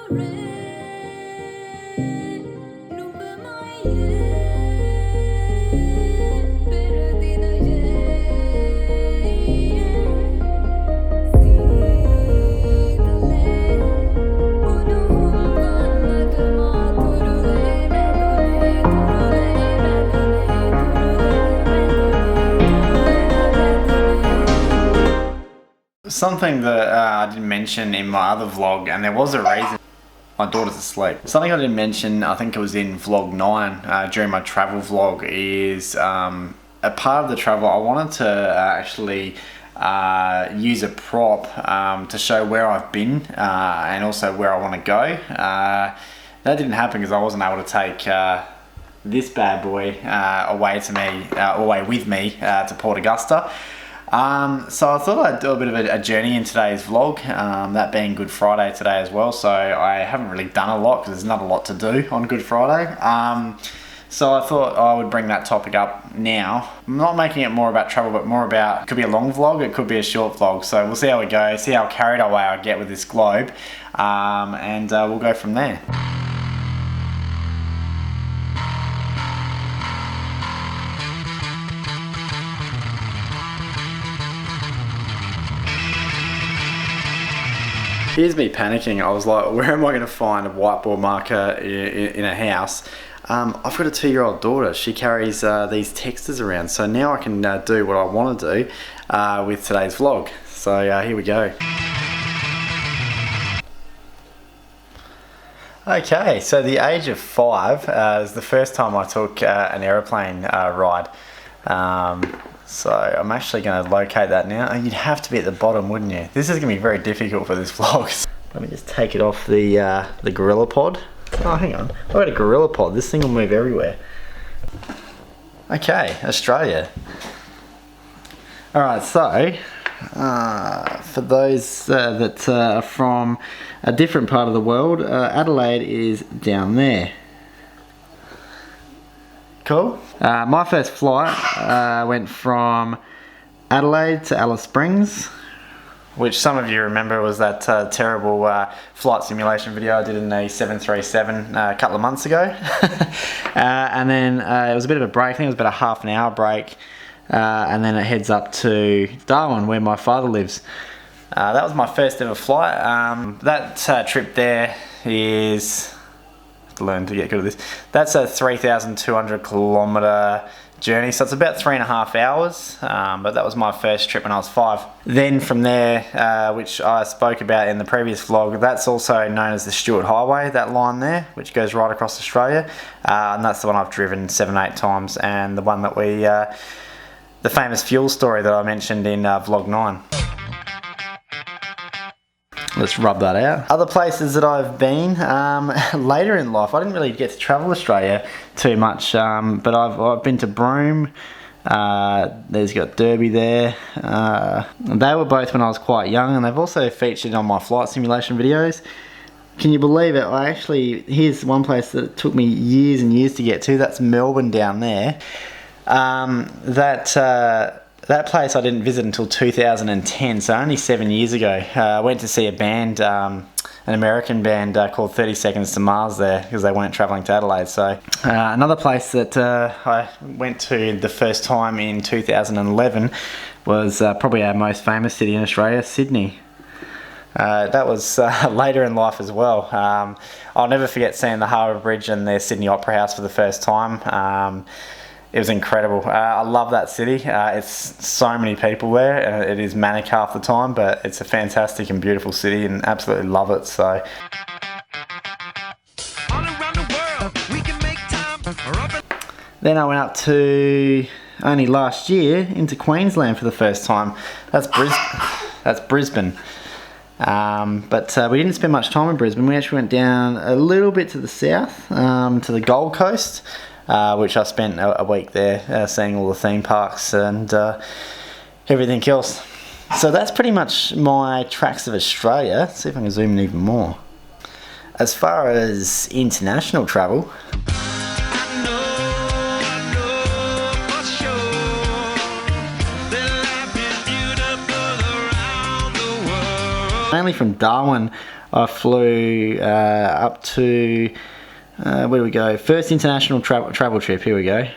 Something that I didn't mention in my other vlog, and there was a reason. My daughter's asleep. Something I didn't mention, I think it was in vlog 9 during my travel vlog, is a part of the travel I wanted to actually use a prop to show where I've been and also where I want to go. That didn't happen because I wasn't able to take this bad boy away with me to Port Augusta. So I thought I'd do a bit of a journey in today's vlog, that being Good Friday today as well, so I haven't really done a lot because there's not a lot to do on Good Friday. So I thought I would bring that topic up now. I'm not making it more about travel, but more about, it could be a long vlog, it could be a short vlog, so we'll see how we go, see how carried away I get with this globe, and we'll go from there. Here's me panicking. I was like, where am I going to find a whiteboard marker in a house? I've got a 2-year-old daughter. She carries these texters around. So now I can do what I want to do with today's vlog. So here we go. Okay, so the age of 5 is the first time I took an aeroplane ride. So I'm actually going to locate that now. You'd have to be at the bottom, wouldn't you? This is going to be very difficult for this vlog. Let me just take it off the Gorilla Pod. Oh, hang on. I've got a Gorilla Pod. This thing will move everywhere. Okay, Australia. Alright, so for those that are from a different part of the world, Adelaide is down there. Cool. My first flight went from Adelaide to Alice Springs, which some of you remember was that terrible flight simulation video I did in the 737 a couple of months ago. And then it was a bit of a break. I think it was about a half an hour break, and then it heads up to Darwin, where my father lives. That was my first ever flight. That trip there is... learn to get good at this. That's a 3,200 kilometre journey, so it's about 3.5 hours, but that was my first trip when I was 5. Then from there, which I spoke about in the previous vlog, that's also known as the Stuart Highway, that line there, which goes right across Australia, and that's the one I've driven 7-8 times, and the one that we, the famous fuel story that I mentioned in vlog 9. Let's rub that out. Other places that I've been later in life, I didn't really get to travel Australia too much, but I've been to Broome. There's got Derby there. They were both when I was quite young, and they've also featured on my flight simulation videos. Can you believe it? Here's one place that took me years and years to get to. That's Melbourne down there. That place I didn't visit until 2010, so only 7 years ago. I went to see a band, an American band called 30 Seconds to Mars there, because they weren't travelling to Adelaide. So another place that I went to the first time in 2011 was probably our most famous city in Australia, Sydney. That was later in life as well. I'll never forget seeing the Harbour Bridge and their Sydney Opera House for the first time. It was incredible. I love that city. It's so many people there, and it is manic half the time, but it's a fantastic and beautiful city, and absolutely love it. So. Then I went up to, only last year, into Queensland for the first time. That's Brisbane. But we didn't spend much time in Brisbane. We actually went down a little bit to the south, to the Gold Coast. Which I spent a week there seeing all the theme parks and everything else. So that's pretty much my tracks of Australia. Let's see if I can zoom in even more. As far as international travel, mainly from Darwin, I flew up to, where do we go? First international travel trip, here we go.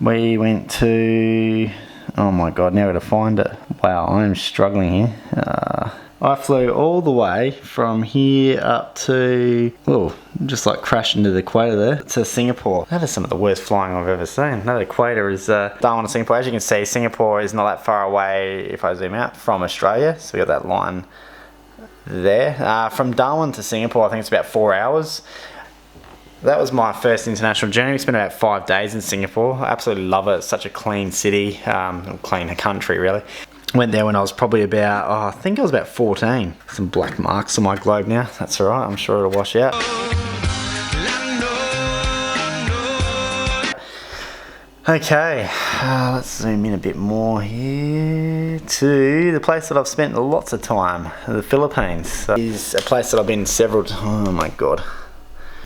We went to, oh my god, now to find it. Wow, I'm struggling here. I flew all the way from here up to, oh, just like crashed into the equator there, to Singapore. That is some of the worst flying I've ever seen. That equator is Darwin to Singapore. As you can see, Singapore is not that far away, if I zoom out, from Australia. So we got that line there. From Darwin to Singapore, I think it's about 4 hours. That was my first international journey. We spent about 5 days in Singapore. I absolutely love it. It's such a clean city, clean country really. Went there when I was probably about, I think I was about 14. Some black marks on my globe now. That's alright, I'm sure it'll wash out. Okay, let's zoom in a bit more here to the place that I've spent lots of time, the Philippines. So is a place that I've been several times. Oh my god.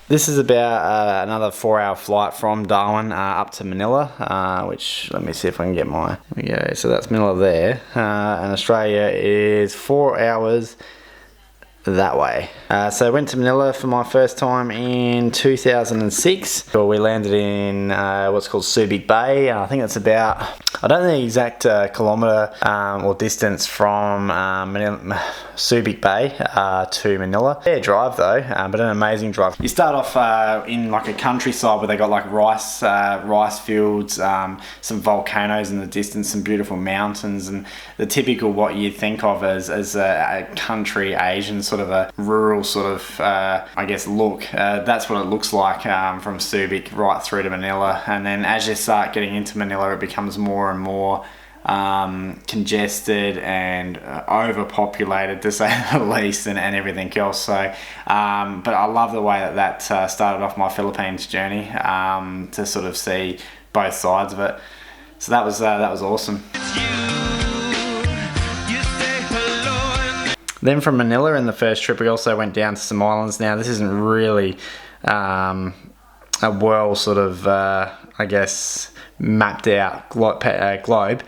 This is about another 4-hour flight from Darwin up to Manila, which, let me see if I can get my, there we go, so that's Manila there, and Australia is 4 hours that way. So I went to Manila for my first time in 2006. So we landed in what's called Subic Bay. I think it's about, I don't know the exact kilometre or distance from Subic Bay to Manila. Yeah, drive though, but an amazing drive. You start off in like a countryside where they got like rice fields, some volcanoes in the distance, some beautiful mountains, and the typical what you think of as a country Asian sort of a rural sort of I guess look. That's what it looks like from Subic right through to Manila, and then as you start getting into Manila it becomes more and more congested and overpopulated, to say the least, and everything else. So but I love the way that started off my Philippines journey, to sort of see both sides of it. So that was awesome. Then from Manila in the first trip we also went down to some islands. Now this isn't really a well sort of I guess mapped out globe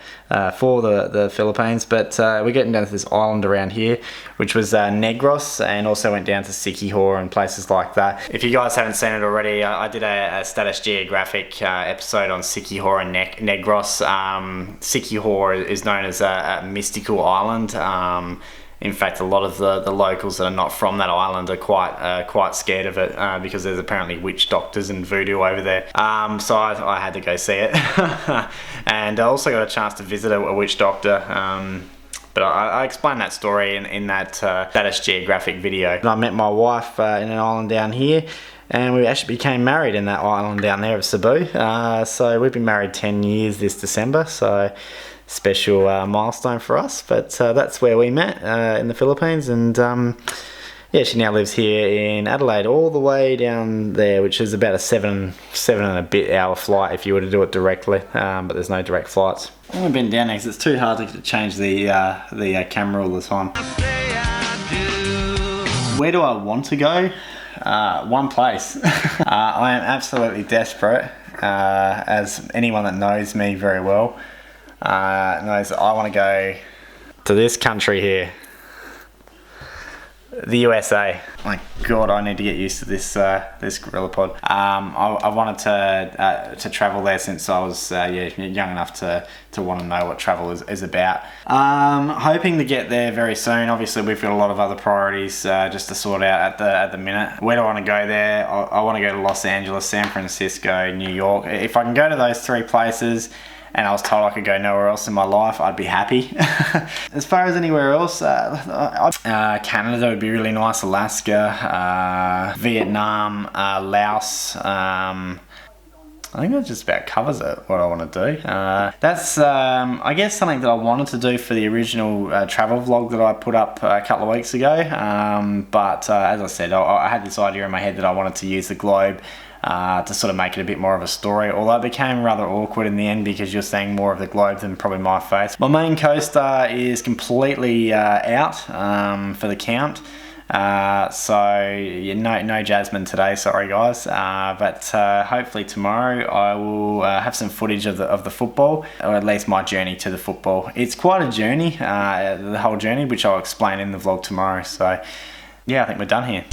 for the Philippines, but we're getting down to this island around here which was Negros, and also went down to Siquijor and places like that. If you guys haven't seen it already, I did a Status Geographic episode on Siquijor and Negros. Siquijor is known as a mystical island. In fact, a lot of the locals that are not from that island are quite scared of it because there's apparently witch doctors and voodoo over there. So I had to go see it. And I also got a chance to visit a witch doctor. But I explained that story in that Status Geographic video. And I met my wife in an island down here, and we actually became married in that island down there of Cebu. So we've been married 10 years this December. So special milestone for us, but that's where we met in the Philippines, and yeah, she now lives here in Adelaide, all the way down there, which is about a seven and a bit hour flight if you were to do it directly, but there's no direct flights. I haven't been down there because it's too hard to change the camera all the time. Where do I want to go? One place. I am absolutely desperate, as anyone that knows me very well knows that I want to go to this country here, the USA. My God, I need to get used to this gorilla pod. I wanted to travel there since I was young enough to want to know what travel is about. Hoping to get there very soon. Obviously, we've got a lot of other priorities just to sort out at the minute. Where do I want to go there? I want to go to Los Angeles, San Francisco, New York. If I can go to those three places, and I was told I could go nowhere else in my life, I'd be happy. As far as anywhere else, Canada would be really nice, Alaska, Vietnam, Laos. I think that just about covers it, what I want to do. That's, I guess, something that I wanted to do for the original travel vlog that I put up a couple of weeks ago. But as I said, I had this idea in my head that I wanted to use the globe to sort of make it a bit more of a story, although it became rather awkward in the end because you're seeing more of the globe than probably my face. My main co-star is completely out for the count. So yeah, no Jasmine today, sorry guys. But hopefully tomorrow I will have some footage of the football, or at least my journey to the football. It's quite a journey, the whole journey, which I'll explain in the vlog tomorrow. So yeah, I think we're done here.